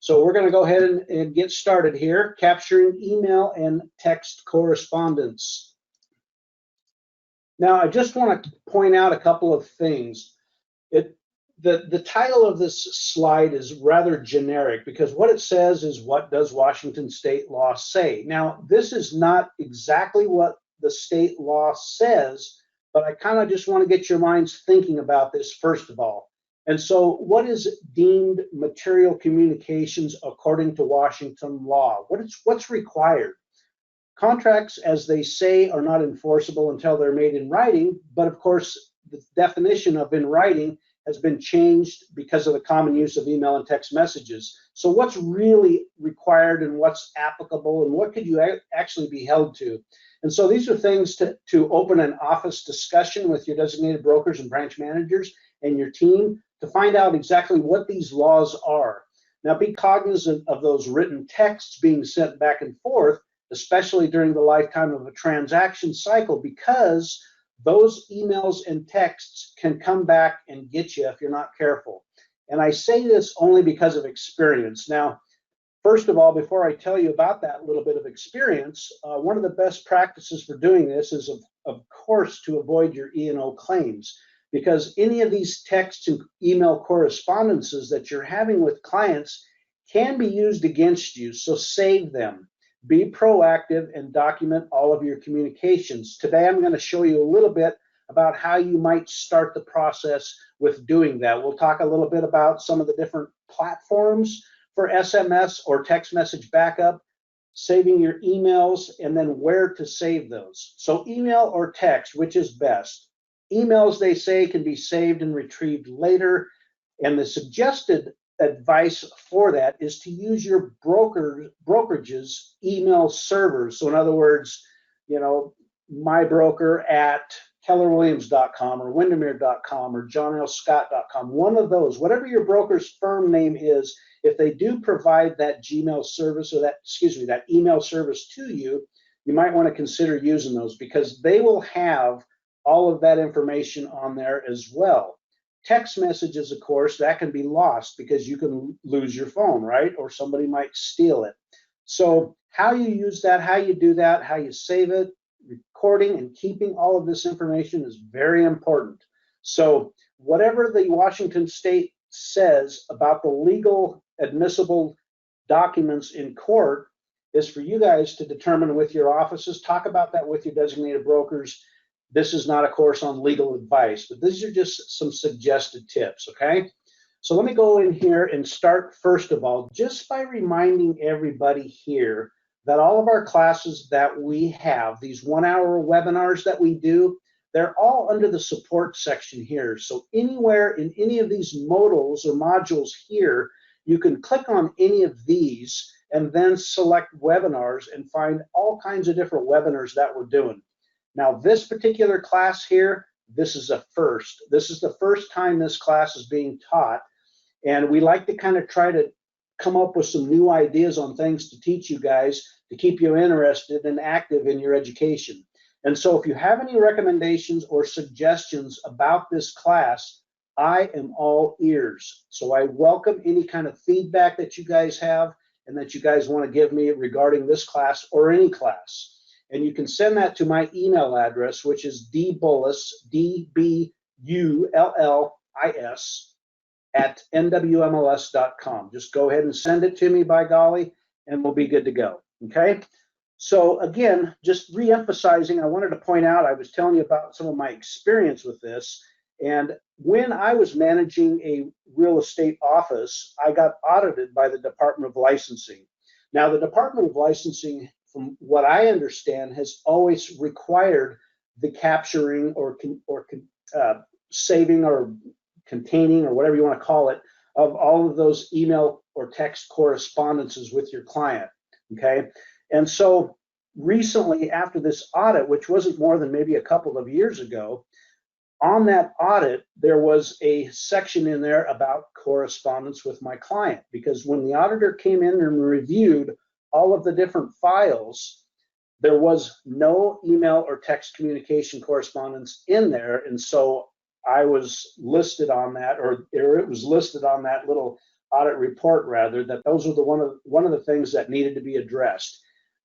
So we're going to go ahead and get started here, capturing email and text correspondence. Now, I just want to point out a couple of things. The title of this slide is rather generic because what it says is, what does Washington state law say? Now, this is not exactly what the state law says, but I kind of just want to get your minds thinking about this first of all. And so what is deemed material communications according to Washington law? What's required? Contracts, as they say, are not enforceable until they're made in writing, but of course, the definition of in writing has been changed because of the common use of email and text messages. So what's really required and what's applicable and what could you actually be held to? And so these are things to open an office discussion with your designated brokers and branch managers and your team to find out exactly what these laws are. Now, be cognizant of those written texts being sent back and forth, especially during the lifetime of a transaction cycle, because those emails and texts can come back and get you if you're not careful. And I say this only because of experience. Now, first of all, before I tell you about that little bit of experience, one of the best practices for doing this is, of course, to avoid your E&O claims, because any of these text and email correspondences that you're having with clients can be used against you, so save them. Be proactive and document all of your communications. Today, I'm going to show you a little bit about how you might start the process with doing that. We'll talk a little bit about some of the different platforms for SMS or text message backup, saving your emails, and then where to save those. So email or text, which is best? Emails, they say, can be saved and retrieved later, and the suggested advice for that is to use your brokerage's email servers. So in other words, my broker at kellerwilliams.com or windermere.com or johnlscott.com, one of those, whatever your broker's firm name is, if they do provide that Gmail service or that email service to you, you might want to consider using those because they will have all of that information on there as well. Text messages, of course, that can be lost because you can lose your phone, right? Or somebody might steal it. So how you use that, how you do that, how you save it, recording and keeping all of this information is very important. So whatever the Washington state says about the legal admissible documents in court is for you guys to determine with your offices. Talk about that with your designated brokers. This is not a course on legal advice, but these are just some suggested tips, okay? So let me go in here and start first of all, just by reminding everybody here that all of our classes that we have, these 1-hour webinars that we do, they're all under the support section here. So anywhere in any of these modals or modules here, you can click on any of these and then select webinars and find all kinds of different webinars that we're doing. Now, this particular class here, this is a first. This is the first time this class is being taught, and we like to kind of try to come up with some new ideas on things to teach you guys to keep you interested and active in your education. And so if you have any recommendations or suggestions about this class, I am all ears. So I welcome any kind of feedback that you guys have and that you guys want to give me regarding this class or any class. And you can send that to my email address, which is dbullis, D-B-U-L-L-I-S, at NWMLS.com. Just go ahead and send it to me, by golly, and we'll be good to go, okay? So again, just re-emphasizing, I wanted to point out, I was telling you about some of my experience with this, and when I was managing a real estate office, I got audited by the Department of Licensing. Now, the Department of Licensing, from what I understand, has always required the capturing or saving or containing or whatever you want to call it of all of those email or text correspondences with your client, okay? And so recently after this audit, which wasn't more than maybe a couple of years ago, on that audit, there was a section in there about correspondence with my client, because when the auditor came in and reviewed all of the different files, there was no email or text communication correspondence in there. And so I was listed on that, or it was listed on that little audit report rather, that those are one of the things that needed to be addressed.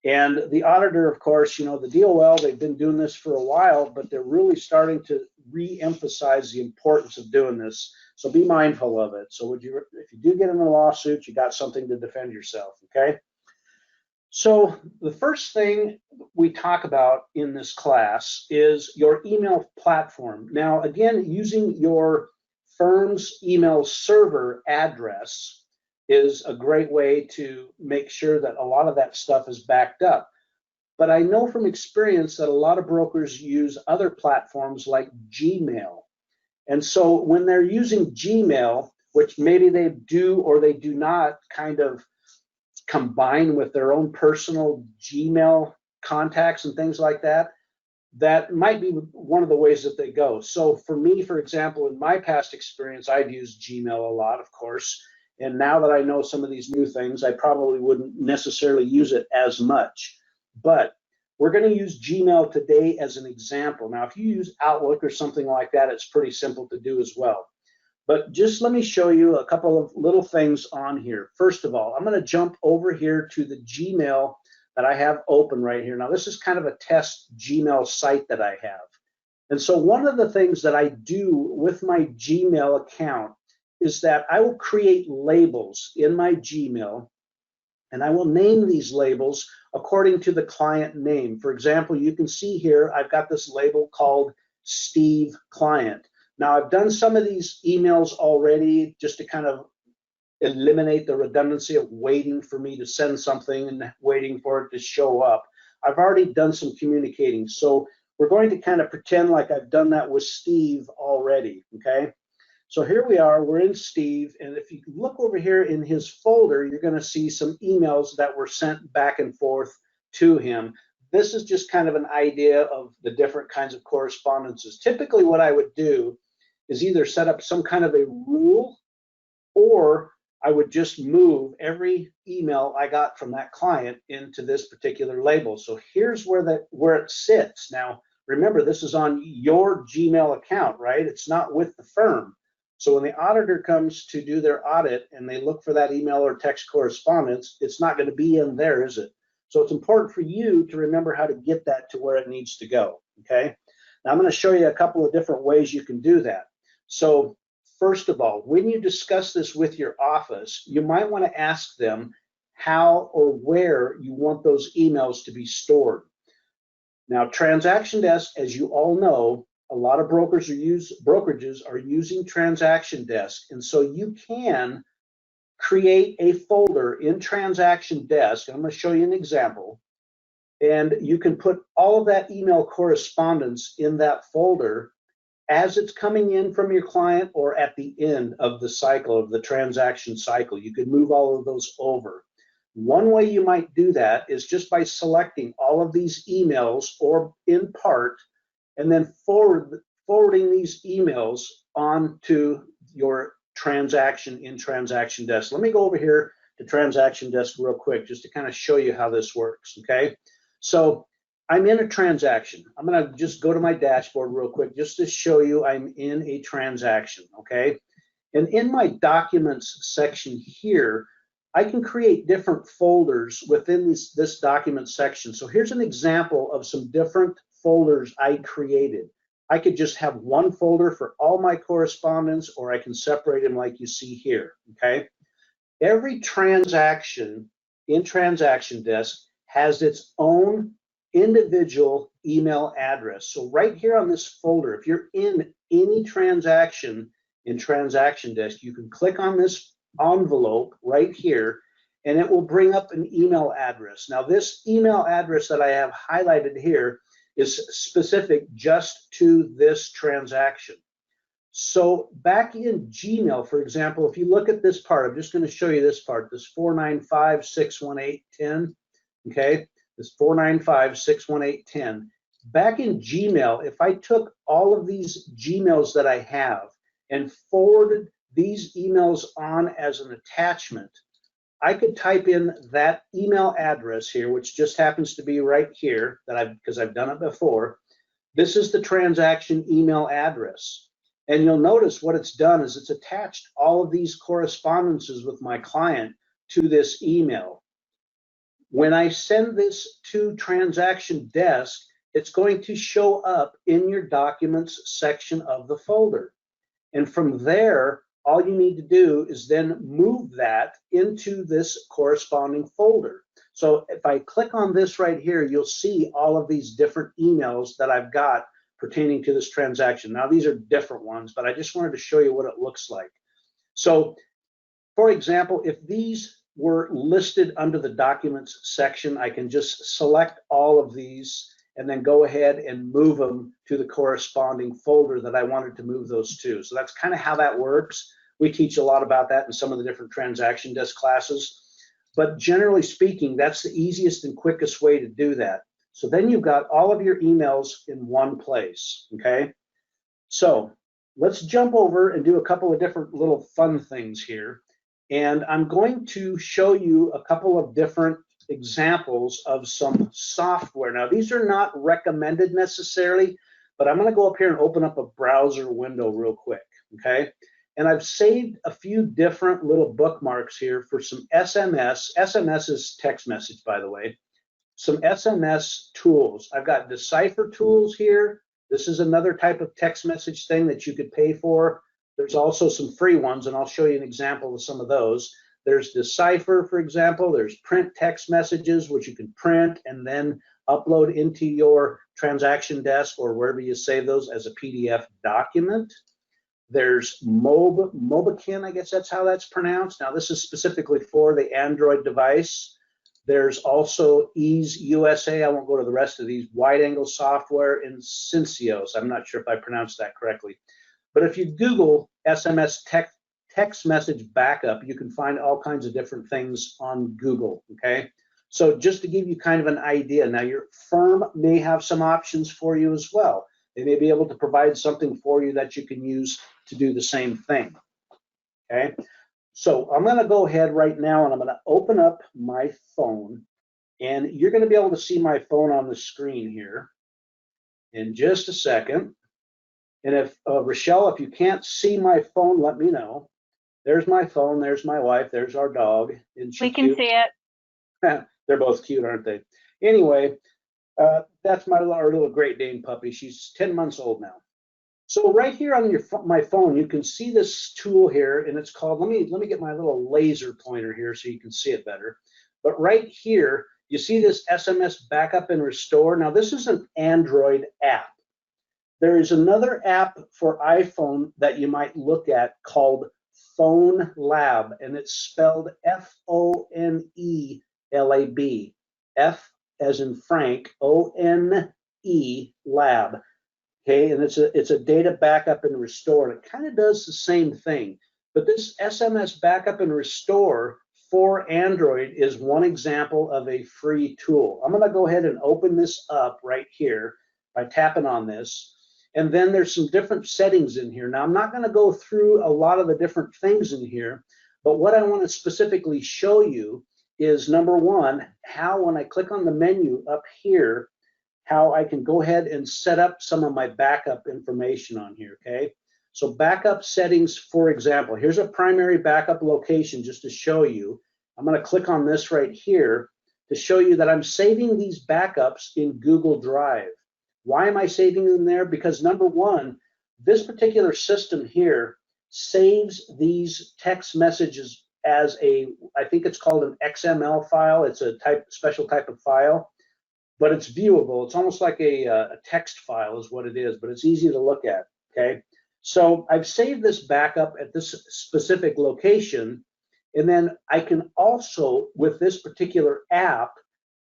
And the auditor, of course, the DOL, they've been doing this for a while, but they're really starting to re-emphasize the importance of doing this. So be mindful of it. So if you do get in a lawsuit, you got something to defend yourself, okay? So the first thing we talk about in this class is your email platform. Now, again, using your firm's email server address is a great way to make sure that a lot of that stuff is backed up. But I know from experience that a lot of brokers use other platforms like Gmail. And so when they're using Gmail, which maybe they do or they do not kind of combine with their own personal Gmail contacts and things like that, that might be one of the ways that they go. So for me, for example, in my past experience, I've used Gmail a lot, of course. And now that I know some of these new things, I probably wouldn't necessarily use it as much. But we're going to use Gmail today as an example. Now, if you use Outlook or something like that, it's pretty simple to do as well. But just let me show you a couple of little things on here. First of all, I'm going to jump over here to the Gmail that I have open right here. Now, this is kind of a test Gmail site that I have. And so one of the things that I do with my Gmail account is that I will create labels in my Gmail, and I will name these labels according to the client name. For example, you can see here, I've got this label called Steve Client. Now, I've done some of these emails already just to kind of eliminate the redundancy of waiting for me to send something and waiting for it to show up. I've already done some communicating. So we're going to kind of pretend like I've done that with Steve already, okay? So here we are, we're in Steve, and if you look over here in his folder, you're going to see some emails that were sent back and forth to him. This is just kind of an idea of the different kinds of correspondences. Typically what I would do is either set up some kind of a rule, or I would just move every email I got from that client into this particular label. So here's where it sits. Now, remember, this is on your Gmail account, right? It's not with the firm. So when the auditor comes to do their audit and they look for that email or text correspondence, it's not going to be in there, is it? So it's important for you to remember how to get that to where it needs to go, okay? Now I'm going to show you a couple of different ways you can do that. So first of all, when you discuss this with your office, you might want to ask them how or where you want those emails to be stored. Now, Transaction Desk, as you all know, a lot of brokerages are using Transaction Desk, and so you can create a folder in Transaction Desk. I'm going to show you an example, and you can put all of that email correspondence in that folder as it's coming in from your client or at the end of the cycle, of the transaction cycle. You could move all of those over. One way you might do that is just by selecting all of these emails, or in part, and then forwarding these emails on to your transaction in Transaction Desk. Let me go over here to Transaction Desk real quick just to kind of show you how this works, okay? So I'm in a transaction. I'm going to just go to my dashboard real quick just to show you I'm in a transaction, okay? And in my documents section here, I can create different folders within this document section. So here's an example of some different folders I created. I could just have one folder for all my correspondence, or I can separate them like you see here, okay? Every transaction in Transaction Desk has its own individual email address. So right here on this folder, if you're in any transaction in Transaction Desk, you can click on this envelope right here, and it will bring up an email address. Now, this email address that I have highlighted here is specific just to this transaction. So back in Gmail, for example, if you look at this part, I'm just going to show you this part, this 495-618-10, okay? This 495-618-10. Back in Gmail, if I took all of these Gmails that I have and forwarded these emails on as an attachment, I could type in that email address here, which just happens to be right here, because I've done it before. This is the transaction email address. And you'll notice what it's done is it's attached all of these correspondences with my client to this email. When I send this to Transaction Desk, it's going to show up in your Documents section of the folder. And from there, all you need to do is then move that into this corresponding folder. So if I click on this right here, you'll see all of these different emails that I've got pertaining to this transaction. Now, these are different ones, but I just wanted to show you what it looks like. So, for example, if these were listed under the Documents section, I can just select all of these and then go ahead and move them to the corresponding folder that I wanted to move those to. So that's kind of how that works. We teach a lot about that in some of the different Transaction Desk classes. But generally speaking, that's the easiest and quickest way to do that. So then you've got all of your emails in one place, okay? So let's jump over and do a couple of different little fun things here. And I'm going to show you a couple of different examples of some software. Now, these are not recommended necessarily, but I'm going to go up here and open up a browser window real quick, okay? And I've saved a few different little bookmarks here for some SMS. SMS is text message, by the way. Some SMS tools. I've got Decipher tools here. This is another type of text message thing that you could pay for. There's also some free ones, and I'll show you an example of some of those. There's Decipher, for example. There's print text messages, which you can print and then upload into your Transaction Desk or wherever you save those as a PDF document. There's Mobikin, I guess that's how that's pronounced. Now, this is specifically for the Android device. There's also Ease USA. I won't go to the rest of these. Wide angle software in Syncios. I'm not sure if I pronounced that correctly. But if you Google SMS text message backup, you can find all kinds of different things on Google, okay? So just to give you kind of an idea, now your firm may have some options for you as well. They may be able to provide something for you that you can use to do the same thing, okay? So I'm gonna go ahead right now and I'm gonna open up my phone, and you're gonna be able to see my phone on the screen here in just a second. And if, Rochelle, if you can't see my phone, let me know. There's my phone, there's my wife, there's our dog. Isn't she We can cute? see it. They're both cute, aren't they? Anyway, that's our little Great Dane puppy. She's 10 months old now. So right here on my phone, you can see this tool here, and it's called, let me get my little laser pointer here so you can see it better. But right here, you see this SMS backup and restore. Now, this is an Android app. There is another app for iPhone that you might look at called Phone Lab, and it's spelled F-O-N-E-L-A-B. F as in Frank, O-N-E Lab. Okay, and it's a data backup and restore, and it kind of does the same thing. But this SMS backup and restore for Android is one example of a free tool. I'm going to go ahead and open this up right here by tapping on this. And then there's some different settings in here. Now, I'm not going to go through a lot of the different things in here, but what I want to specifically show you is, number one, how when I click on the menu up here, how I can go ahead and set up some of my backup information on here, okay? So backup settings, for example, here's a primary backup location just to show you. I'm going to click on this right here to show you that I'm saving these backups in Google Drive. Why am I saving them there? Because number one, this particular system here saves these text messages as a, I think it's called an XML file. It's a special type of file, but it's viewable. It's almost like a text file is what it is, but it's easy to look at, okay? So I've saved this backup at this specific location, and then I can also, with this particular app,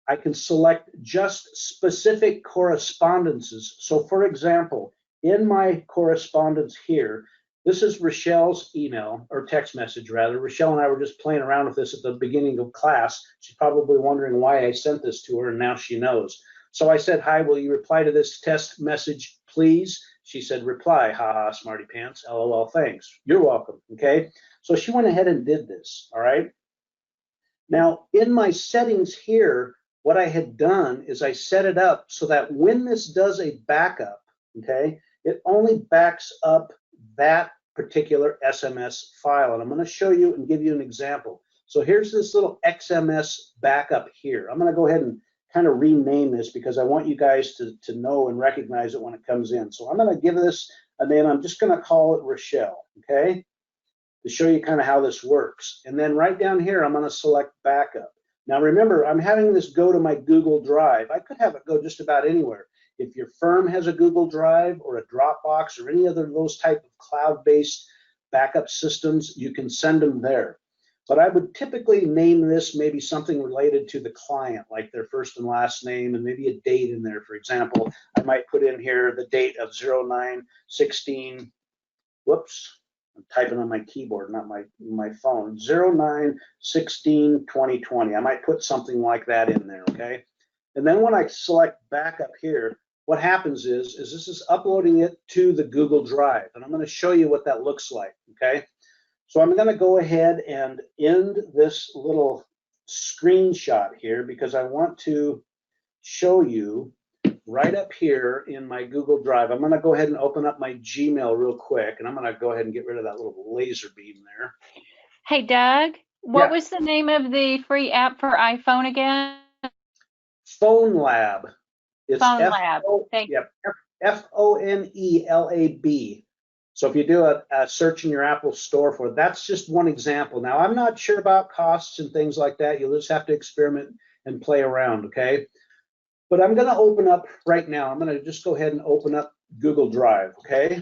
I can select just specific correspondences. So for example, in my correspondence here, this is Rochelle's email, or text message rather. Rochelle and I were just playing around with this at the beginning of class. She's probably wondering why I sent this to her, and now she knows. So I said, hi, will you reply to this test message, please? She said, reply, haha, smarty pants, LOL, thanks. You're welcome, okay? So she went ahead and did this, all right? Now, in my settings here, what I had done is I set it up so that when this does a backup, okay, it only backs up that particular SMS file. And I'm going to show you and give you an example. So here's this little XMS backup here. I'm going to go ahead and kind of rename this because I want you guys to know and recognize it when it comes in. So I'm going to give this a name. I'm just going to call it Rochelle, okay, to show you kind of how this works. And then right down here, I'm going to select backup. Now remember, I'm having this go to my Google Drive. I could have it go just about anywhere. If your firm has a Google Drive or a Dropbox or any other of those type of cloud-based backup systems, you can send them there. But I would typically name this maybe something related to the client, like their first and last name and maybe a date in there. For example, I might put in here the date of 09/16, whoops, I'm typing on my keyboard, not my phone, 09/16/2020. I might put something like that in there, okay? And then when I select backup here, what happens is this is uploading it to the Google Drive. And I'm going to show you what that looks like, okay? So I'm going to go ahead and end this little screenshot here because I want to show you right up here in my Google Drive. I'm going to go ahead and open up my Gmail real quick, and I'm going to go ahead and get rid of that little laser beam there. Hey, Doug, what was the name of the free app for iPhone again? Phone Lab. It's Phone Lab. Thank you. Phonelab. So if you do a search in your Apple Store for it, that's just one example. Now, I'm not sure about costs and things like that. You'll just have to experiment and play around, okay? But I'm going to open up right now. I'm going to just go ahead and open up Google Drive, okay?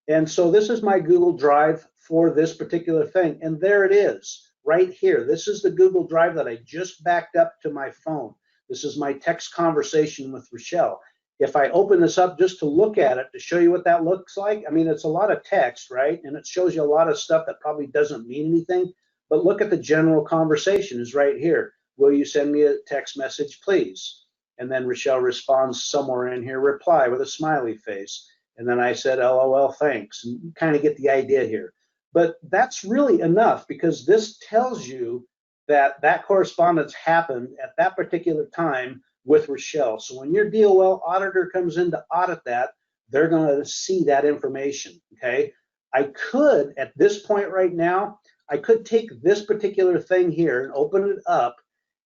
And so this is my Google Drive for this particular thing. And there it is, right here. This is the Google Drive that I just backed up to my phone. This is my text conversation with Rochelle. If I open this up just to look at it, to show you what that looks like, I mean, it's a lot of text, right? And it shows you a lot of stuff that probably doesn't mean anything. But look at the general conversation is right here. Will you send me a text message, please? And then Rochelle responds somewhere in here, reply with a smiley face. And then I said, LOL, thanks. And you kind of get the idea here. But that's really enough because this tells you that that correspondence happened at that particular time with Rochelle. So when your DOL auditor comes in to audit that, they're going to see that information, okay? I could, at this point right now, I could take this particular thing here and open it up,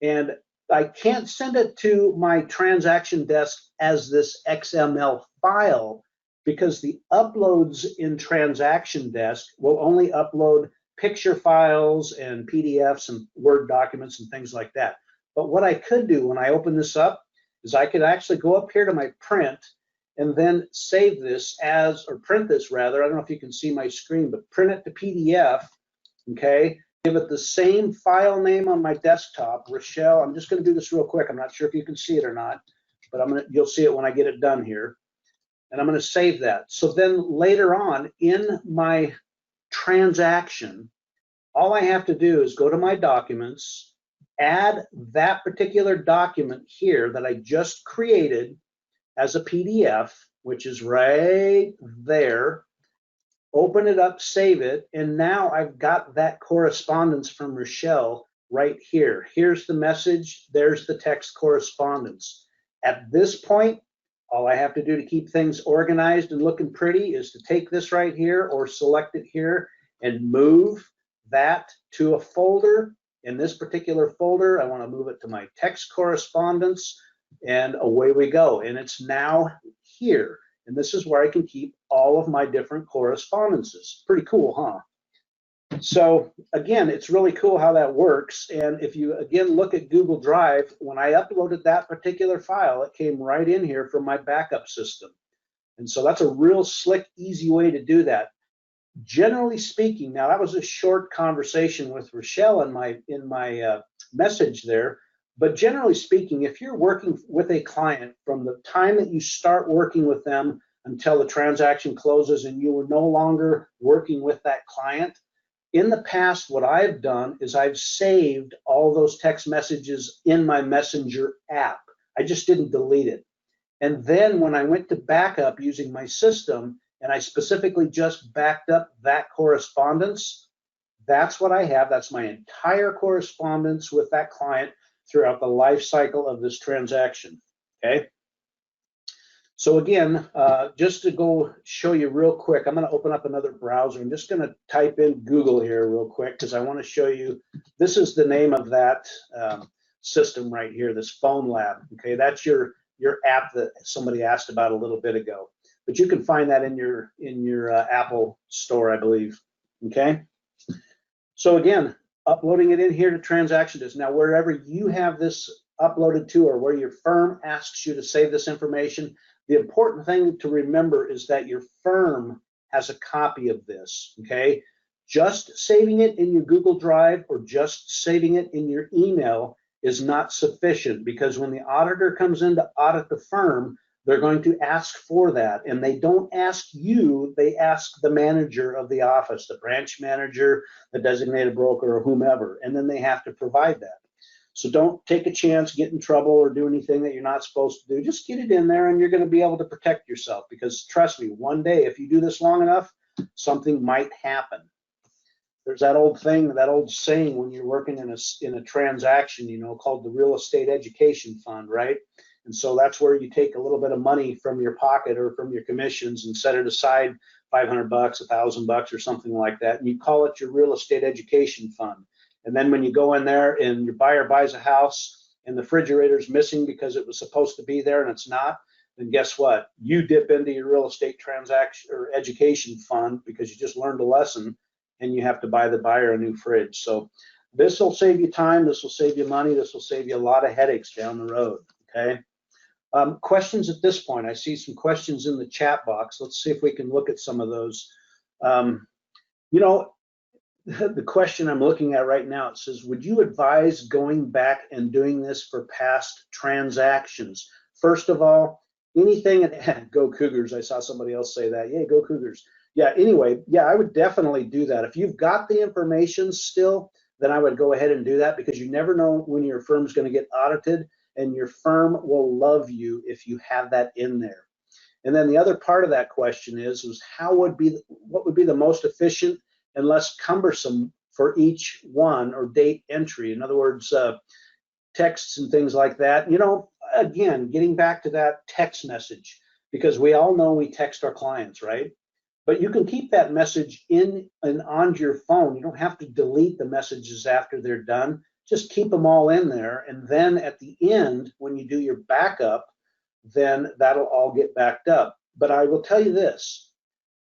and I can't send it to my transaction desk as this XML file because the uploads in transaction desk will only upload picture files and PDFs and Word documents and things like that. But what I could do when I open this up is I could actually go up here to my print and then save this as, or print this rather, I don't know if you can see my screen, but print it to PDF, okay? Give it the same file name on my desktop, Rochelle. I'm just going to do this real quick. I'm not sure if you can see it or not, but you'll see it when I get it done here. And I'm going to save that. So then later on in my transaction, all I have to do is go to my documents, add that particular document here that I just created as a PDF, which is right there, open it up, save it, and now I've got that correspondence from Rochelle right here. Here's the message, there's the text correspondence. At this point, all I have to do to keep things organized and looking pretty is to take this right here or select it here and move that to a folder. In this particular folder, I want to move it to my text correspondence, and away we go. And it's now here. And this is where I can keep all of my different correspondences. Pretty cool, huh? So again, it's really cool how that works. And if you again look at Google Drive, when I uploaded that particular file, it came right in here from my backup system. And so that's a real slick, easy way to do that. Generally speaking, now that was a short conversation with Rochelle in my message there, but generally speaking, if you're working with a client from the time that you start working with them until the transaction closes and you are no longer working with that client, in the past, what I've done is I've saved all those text messages in my Messenger app. I just didn't delete it. And then when I went to backup using my system, and I specifically just backed up that correspondence, that's what I have. That's my entire correspondence with that client throughout the life cycle of this transaction, okay? So again, just to go show you real quick, I'm going to open up another browser. I'm just going to type in Google here real quick because I want to show you. This is the name of that system right here, this Phone Lab. Okay, that's your app that somebody asked about a little bit ago. But you can find that in your Apple store, I believe. Okay. So again, uploading it in here to Transaction Desk. Now, wherever you have this uploaded to, or where your firm asks you to save this information, the important thing to remember is that your firm has a copy of this, okay? Just saving it in your Google Drive or just saving it in your email is not sufficient, because when the auditor comes in to audit the firm, they're going to ask for that, and they don't ask you, they ask the manager of the office, the branch manager, the designated broker, or whomever, and then they have to provide that. So don't take a chance, get in trouble, or do anything that you're not supposed to do. Just get it in there, and you're going to be able to protect yourself, because trust me, one day, if you do this long enough, something might happen. There's that old thing, that old saying when you're working in a transaction, you know, called the real estate education fund, right? And so that's where you take a little bit of money from your pocket or from your commissions and set it aside, $500, $1,000 or something like that, and you call it your real estate education fund. And then when you go in there and your buyer buys a house and the refrigerator's missing because it was supposed to be there and it's not, then guess what? You dip into your real estate transaction or education fund because you just learned a lesson, and you have to buy the buyer a new fridge. So this will save you time, this will save you money, this will save you a lot of headaches down the road, okay? Questions at this point? I see some questions in the chat box. Let's see if we can look at some of those. You know, the question I'm looking at right now, it says, would you advise going back and doing this for past transactions? First of all, anything, go Cougars. I saw somebody else say that. Yay, go Cougars. Yeah, anyway, yeah, I would definitely do that. If you've got the information still, then I would go ahead and do that, because you never know when your firm's going to get audited, and your firm will love you if you have that in there. And then the other part of that question is what would be the most efficient and less cumbersome for each one, or date entry? In other words, texts and things like that. You know, again, getting back to that text message, because we all know we text our clients, right? But you can keep that message in and on your phone. You don't have to delete the messages after they're done. Just keep them all in there. And then at the end, when you do your backup, then that'll all get backed up. But I will tell you this,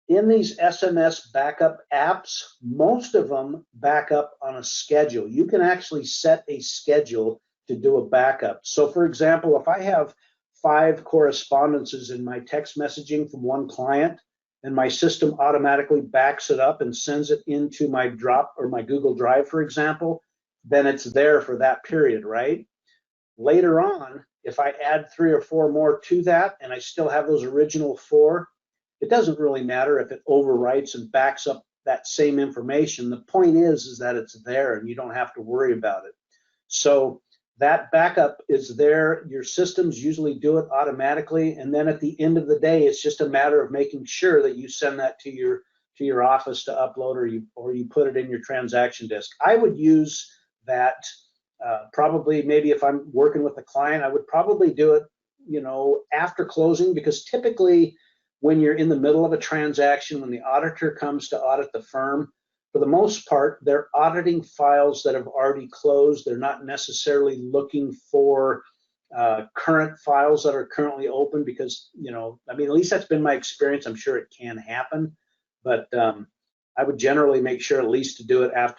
in these SMS backup apps, most of them back up on a schedule. You can actually set a schedule to do a backup. So for example, if I have 5 correspondences in my text messaging from one client, and my system automatically backs it up and sends it into my Drop or my Google Drive, for example, then it's there for that period, right? Later on, if I add 3 or 4 more to that and I still have those original 4, it doesn't really matter if it overwrites and backs up that same information. The point is that it's there and you don't have to worry about it. So that backup is there. Your systems usually do it automatically, and then at the end of the day, it's just a matter of making sure that you send that to your office to upload, or you put it in your transaction desk. I would use that probably, maybe if I'm working with a client, I would probably do it, you know, after closing, because typically when you're in the middle of a transaction, when the auditor comes to audit the firm, for the most part, they're auditing files that have already closed. They're not necessarily looking for current files that are currently open, because, you know, I mean, at least that's been my experience. I'm sure it can happen, but I would generally make sure at least to do it at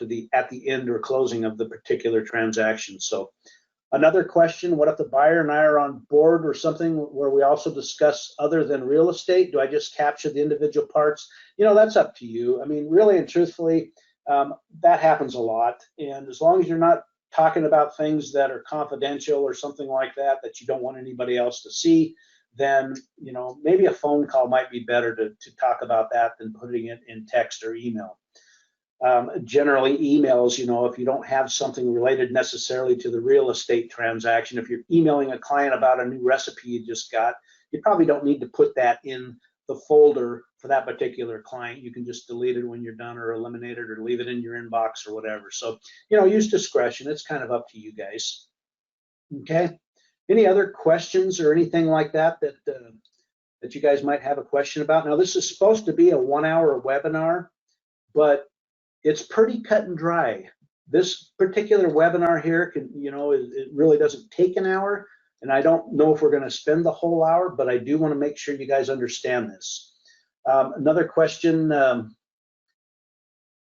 the end or closing of the particular transaction. So another question, what if the buyer and I are on board or something where we also discuss other than real estate? Do I just capture the individual parts? You know, that's up to you. I mean, really and truthfully, that happens a lot. And as long as you're not talking about things that are confidential or something like that, that you don't want anybody else to see, then, you know, maybe a phone call might be better to talk about that than putting it in text or email. Generally emails, you know, if you don't have something related necessarily to the real estate transaction, if you're emailing a client about a new recipe you just got, you probably don't need to put that in the folder for that particular client. You can just delete it when you're done, or eliminate it, or leave it in your inbox or whatever. So, you know, use discretion. It's kind of up to you guys. Okay. Any other questions or anything like that that you guys might have a question about. Now, this is supposed to be a 1-hour webinar, but it's pretty cut and dry. This particular webinar here can, it really doesn't take an hour, and I don't know if we're going to spend the whole hour, but I do want to make sure you guys understand this. Another question.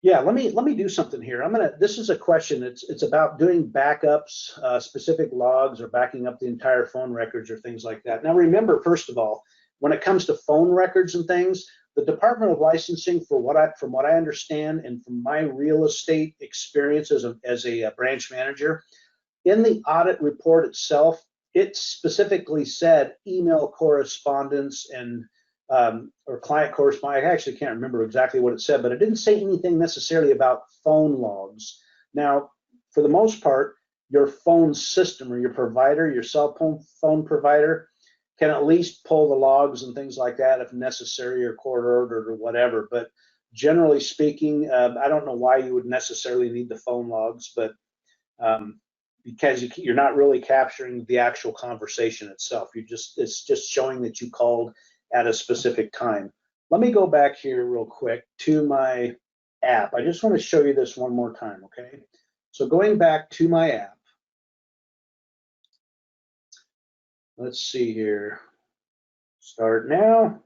Yeah, let me do something here. This is a question. It's about doing backups, specific logs, or backing up the entire phone records or things like that. Now, remember, first of all, when it comes to phone records and things, the Department of Licensing, from what I understand, and from my real estate experience as a branch manager, in the audit report itself, it specifically said email correspondence and or client correspondence. I actually can't remember exactly what it said, but it didn't say anything necessarily about phone logs. Now, for the most part, your phone system or your provider, your cell phone provider, can at least pull the logs and things like that if necessary, or court ordered or whatever. But generally speaking, I don't know why you would necessarily need the phone logs, but because you're not really capturing the actual conversation itself. It's just showing that you called at a specific time. Let me go back here real quick to my app. I just want to show you this one more time, okay? So going back to my app, let's see here. Start now.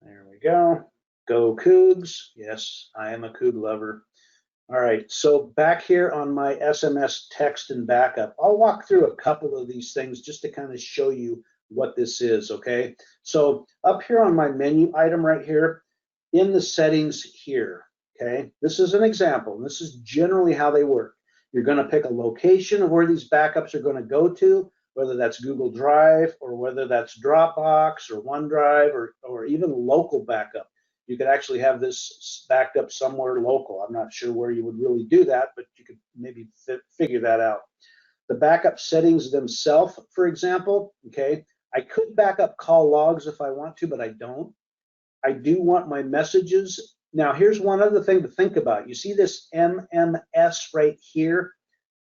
There we go. Go Cougs. Yes, I am a Coug lover. All right, so back here on my SMS text and backup, I'll walk through a couple of these things just to kind of show you what this is, okay? So up here on my menu item right here, in the settings here, okay? This is an example, and this is generally how they work. You're gonna pick a location of where these backups are gonna go to, whether that's Google Drive or whether that's Dropbox or OneDrive or even local backup. You could actually have this backed up somewhere local. I'm not sure where you would really do that, but you could maybe figure that out. The backup settings themselves, for example, okay, I could back up call logs if I want to, but I don't. I do want my messages. Now, here's one other thing to think about. You see this MMS right here?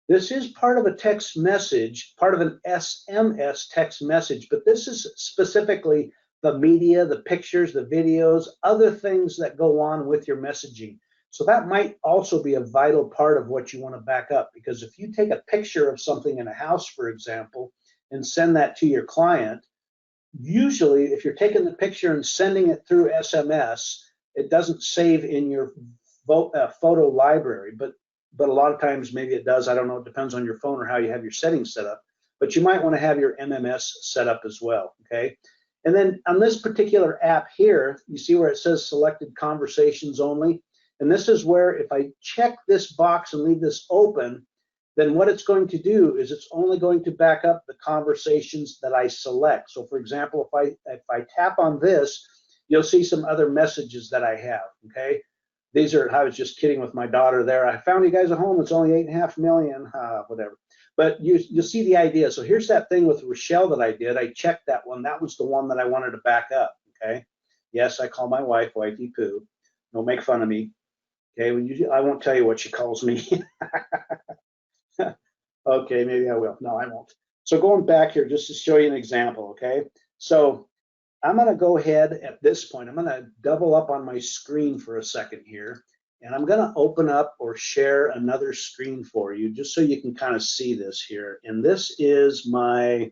This is part of a text message, part of an SMS text message, but this is specifically the media, the pictures, the videos, other things that go on with your messaging. So that might also be a vital part of what you want to back up, because if you take a picture of something in a house, for example, and send that to your client, usually if you're taking the picture and sending it through SMS, it doesn't save in your photo library, but a lot of times maybe it does. I don't know. It depends on your phone or how you have your settings set up, but you might want to have your MMS set up as well, okay? And then on this particular app here, you see where it says selected conversations only. And this is where if I check this box and leave this open, then what it's going to do is it's only going to back up the conversations that I select. So for example, if I tap on this, you'll see some other messages that I have, okay? These are, I was just kidding with my daughter there. I found you guys at home. It's only 8.5 million, whatever. But you'll see the idea. So here's that thing with Rochelle that I did. I checked that one. That was the one that I wanted to back up, okay? Yes, I call my wife Wifey Poo. Don't make fun of me, okay? I won't tell you what she calls me. Okay, maybe I will. No, I won't. So going back here just to show you an example, okay? So I'm going to go ahead at this point. I'm going to double up on my screen for a second here, and I'm going to open up or share another screen for you just so you can kind of see this here. And this is my,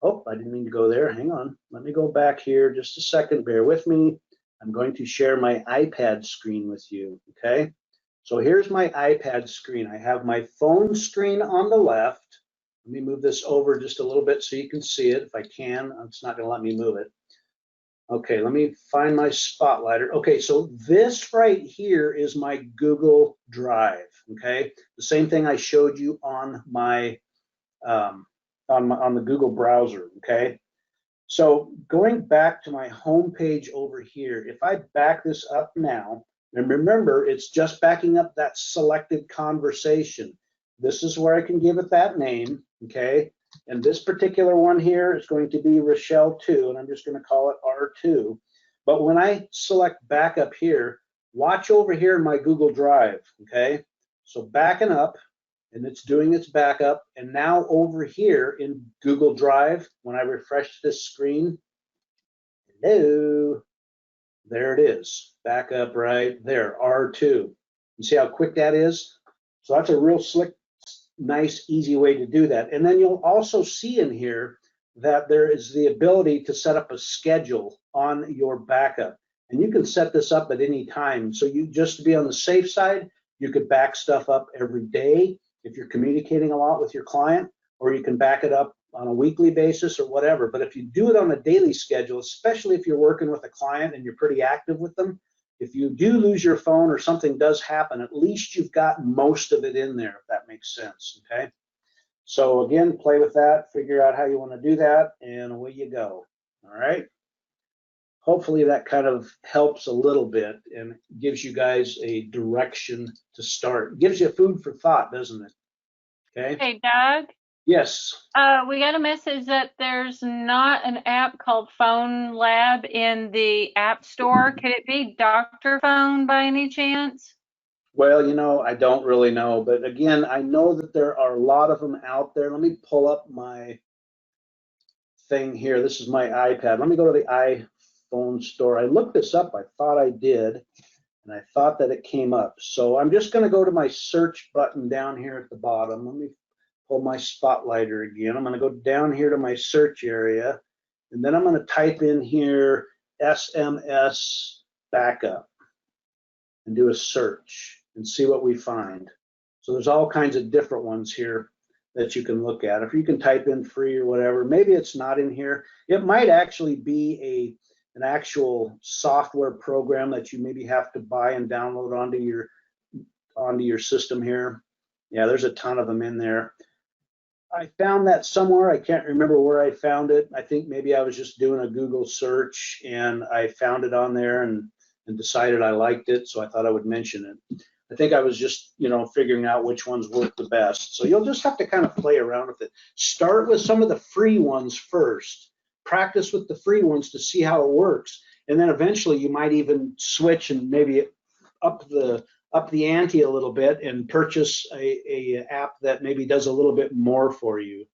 oh, I didn't mean to go there. Hang on. Let me go back here just a second. Bear with me. I'm going to share my iPad screen with you, okay? So here's my iPad screen. I have my phone screen on the left. Let me move this over just a little bit so you can see it. If I can, it's not going to let me move it. Okay, let me find my spotlighter. Okay, so this right here is my Google Drive. Okay, the same thing I showed you on my on the Google browser. Okay, so going back to my home page over here, if I back this up now, and remember, it's just backing up that selected conversation. This is where I can give it that name, okay? And this particular one here is going to be Rochelle 2, and I'm just going to call it R2. But when I select backup here, watch over here in my Google Drive, okay? So backing up, and it's doing its backup. And now over here in Google Drive, when I refresh this screen, Hello. There it is. Back up right there, R2. You see how quick that is? So that's a real slick, nice, easy way to do that. And then you'll also see in here that there is the ability to set up a schedule on your backup. And you can set this up at any time. So you just to be on the safe side, you could back stuff up every day if you're communicating a lot with your client, or you can back it up on a weekly basis or whatever. But if you do it on a daily schedule, especially if you're working with a client and you're pretty active with them, if you do lose your phone or something does happen, at least you've got most of it in there, if that makes sense, okay? So again, play with that, figure out how you want to do that, and away you go, all right? Hopefully that kind of helps a little bit and gives you guys a direction to start. Gives you food for thought, doesn't it? Okay. Hey, Doug. Yes. We got a message that there's not an app called Phone Lab in the App Store. Could it be Dr. Phone by any chance? Well, you know, I don't really know, but again, I know that there are a lot of them out there. Let me pull up my thing here. This is my iPad. Let me go to the iPhone store. I looked this up. I thought I did, and I thought that it came up. So I'm just going to go to my search button down here at the bottom. Let me pull my spotlighter again. I'm going to go down here to my search area, and then I'm going to type in here SMS backup and do a search and see what we find. So there's all kinds of different ones here that you can look at. If you can type in free or whatever, maybe it's not in here. It might actually be an actual software program that you maybe have to buy and download onto your system here. Yeah, there's a ton of them in there. I found that somewhere. I can't remember where I found it. I think maybe I was just doing a Google search and I found it on there and decided I liked it, so I thought I would mention it. I think I was just, you know, figuring out which ones work the best. So you'll just have to kind of play around with it. Start with some of the free ones first. Practice with the free ones to see how it works. And then eventually you might even switch and maybe up the ante a little bit and purchase a app that maybe does a little bit more for you.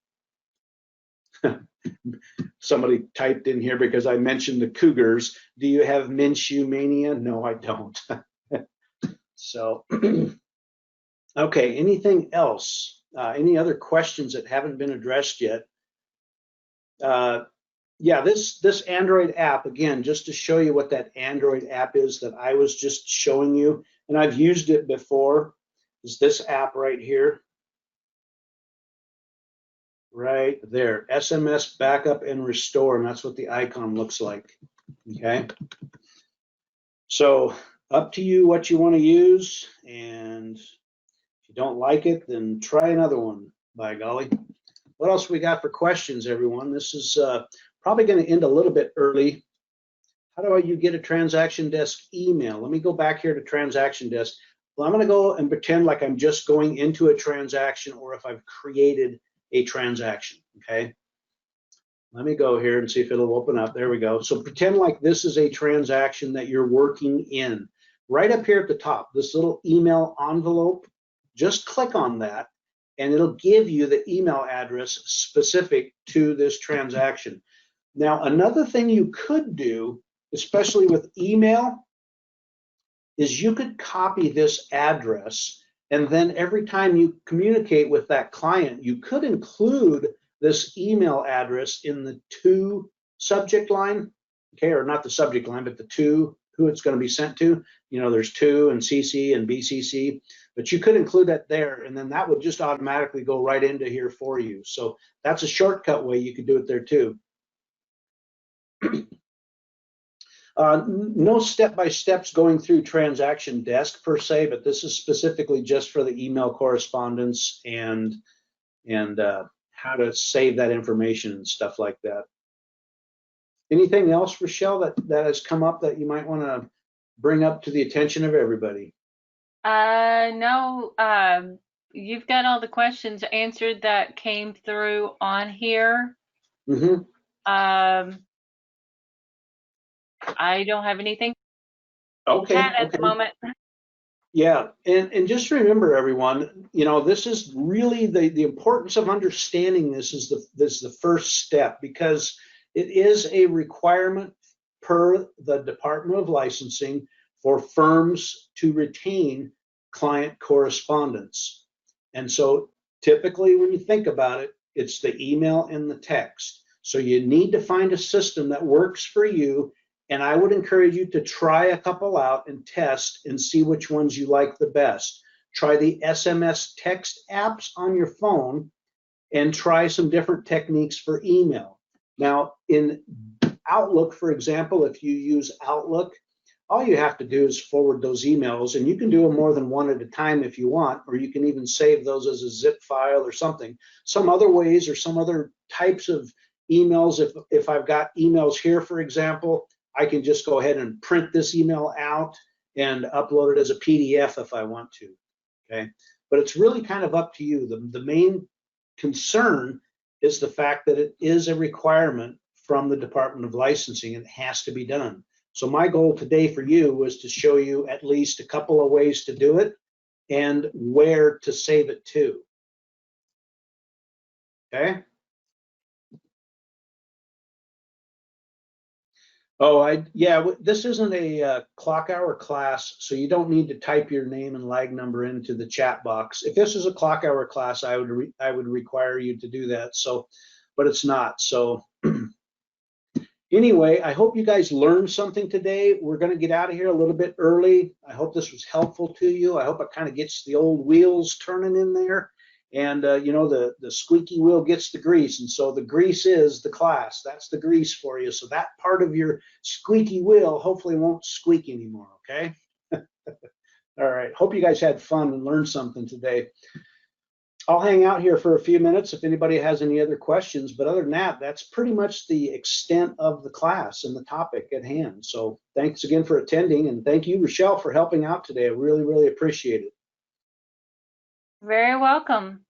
Somebody typed in here because I mentioned the Cougars. Do you have Minshew mania? No, I don't. So, okay, anything else? Any other questions that haven't been addressed yet? Yeah, this Android app, again, just to show you what that Android app is that I was just showing you, and I've used it before, is this app right here. Right there, SMS backup and restore, and that's what the icon looks like, okay? So up to you what you want to use, and if you don't like it, then try another one, by golly. What else we got for questions, everyone? This is probably going to end a little bit early. How do you get a transaction desk email? Let me go back here to transaction desk. Well, I'm going to go and pretend like I'm just going into a transaction, or if I've created a transaction, okay? Let me go here and see if it'll open up. There we go. So pretend like this is a transaction that you're working in. Right up here at the top, this little email envelope, just click on that and it'll give you the email address specific to this transaction. Now, another thing you could do, especially with email, is you could copy this address, and then every time you communicate with that client, you could include this email address in the to subject line, okay, or not the subject line, but the to, who it's going to be sent to. You know, there's to and CC and BCC, but you could include that there, and then that would just automatically go right into here for you. So that's a shortcut way you could do it there too. No step-by-steps going through transaction desk per se, but this is specifically just for the email correspondence and how to save that information and stuff like that. Anything else, Rochelle, that has come up that you might want to bring up to the attention of everybody? No, you've got all the questions answered that came through on here. Mm-hmm. I don't have anything Okay. at the moment. Yeah, and just remember, everyone, you know, this is really the importance of understanding this is the first step, because it is a requirement per the Department of Licensing for firms to retain client correspondence. And so typically when you think about it, it's the email and the text. So you need to find a system that works for you. And I would encourage you to try a couple out and test and see which ones you like the best. Try the SMS text apps on your phone and try some different techniques for email. Now, in Outlook, for example, if you use Outlook, all you have to do is forward those emails, and you can do them more than one at a time if you want, or you can even save those as a zip file or something. Some other ways or some other types of emails, if I've got emails here, for example, I can just go ahead and print this email out and upload it as a PDF if I want to, okay? But it's really kind of up to you. The main concern is the fact that it is a requirement from the Department of Licensing and it has to be done. So my goal today for you was to show you at least a couple of ways to do it and where to save it to. Okay. Oh, yeah, this isn't a clock hour class, so you don't need to type your name and lag number into the chat box. If this was a clock hour class, I would require you to do that. So, but it's not. So anyway, I hope you guys learned something today. We're going to get out of here a little bit early. I hope this was helpful to you. I hope it kind of gets the old wheels turning in there. And, you know, the squeaky wheel gets the grease. And so the grease is the class. That's the grease for you. So that part of your squeaky wheel hopefully won't squeak anymore, okay? All right. Hope you guys had fun and learned something today. I'll hang out here for a few minutes if anybody has any other questions. But other than that, that's pretty much the extent of the class and the topic at hand. So thanks again for attending. And thank you, Rochelle, for helping out today. I really, really appreciate it. Very welcome.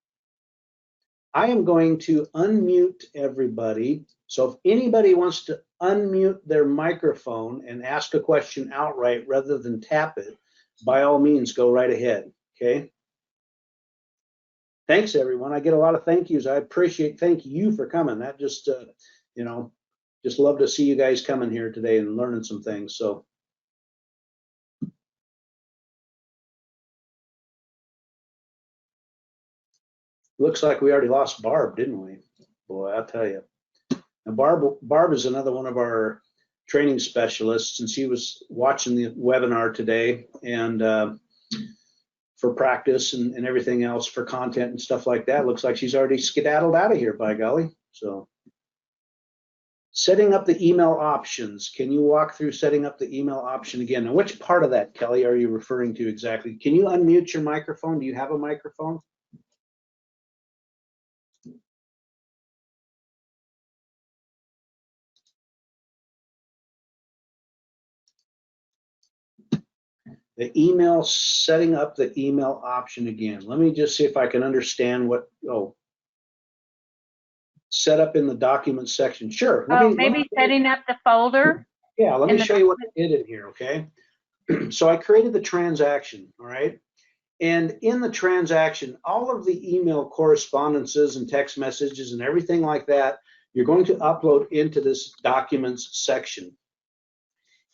I am going to unmute everybody. So if anybody wants to unmute their microphone and ask a question outright rather than tap it, by all means, go right ahead, okay? Thanks, everyone. I get a lot of thank yous. I appreciate, thank you for coming. That just, you know, just love to see you guys coming here today and learning some things, so. Looks like we already lost Barb, didn't we? Boy, I'll tell you. Now, Barb is another one of our training specialists, and she was watching the webinar today and for practice and everything else for content and stuff like that. Looks like she's already skedaddled out of here, by golly. So setting up the email options. Can you walk through setting up the email option again? Now, which part of that, Kelly, are you referring to exactly? Can you unmute your microphone? Do you have a microphone? The email, setting up the email option again. Let me just see if I can understand what, set up in the document section. Sure. Maybe setting up the folder. Yeah, let me show you what I did in here, okay? So I created the transaction, all right? And in the transaction, all of the email correspondences and text messages and everything like that, you're going to upload into this documents section.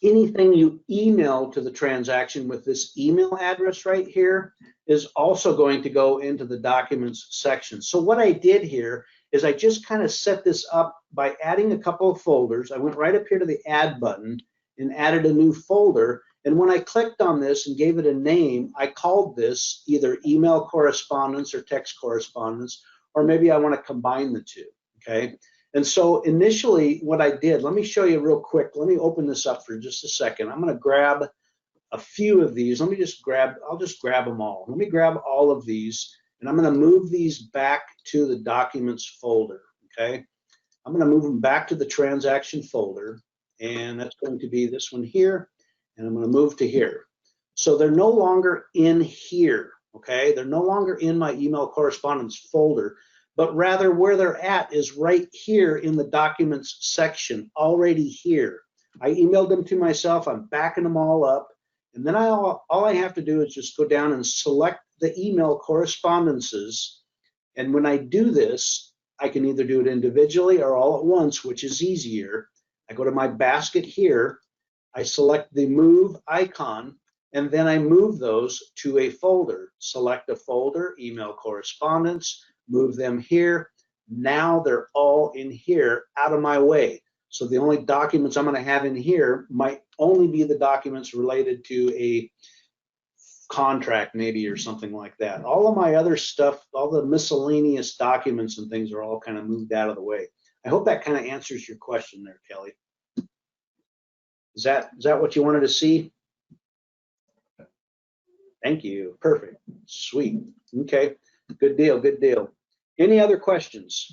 Anything you email to the transaction with this email address right here is also going to go into the documents section. So what I did here is I just kind of set this up by adding a couple of folders. I went right up here to the add button and added a new folder. And when I clicked on this and gave it a name, I called this either email correspondence or text correspondence, or maybe I want to combine the two, okay? And so initially what I did, let me show you real quick. Let me open this up for just a second. I'm going to grab a few of these. I'll just grab them all. Let me grab all of these, and I'm going to move these back to the documents folder, okay? I'm going to move them back to the transaction folder, and that's going to be this one here, and I'm going to move to here. So they're no longer in here, okay? They're no longer in my email correspondence folder, but rather where they're at is right here in the documents section, already here. I emailed them to myself, I'm backing them all up, and then all I have to do is just go down and select the email correspondences, and when I do this, I can either do it individually or all at once, which is easier. I go to my basket here, I select the move icon, and then I move those to a folder. Select a folder, email correspondence, move them here. Now they're all in here out of my way. So the only documents I'm going to have in here might only be the documents related to a contract maybe or something like that. All of my other stuff, all the miscellaneous documents and things are all kind of moved out of the way. I hope that kind of answers your question there, Kelly. Is that what you wanted to see? Thank you. Perfect. Sweet. Okay. Good deal. Good deal. Any other questions?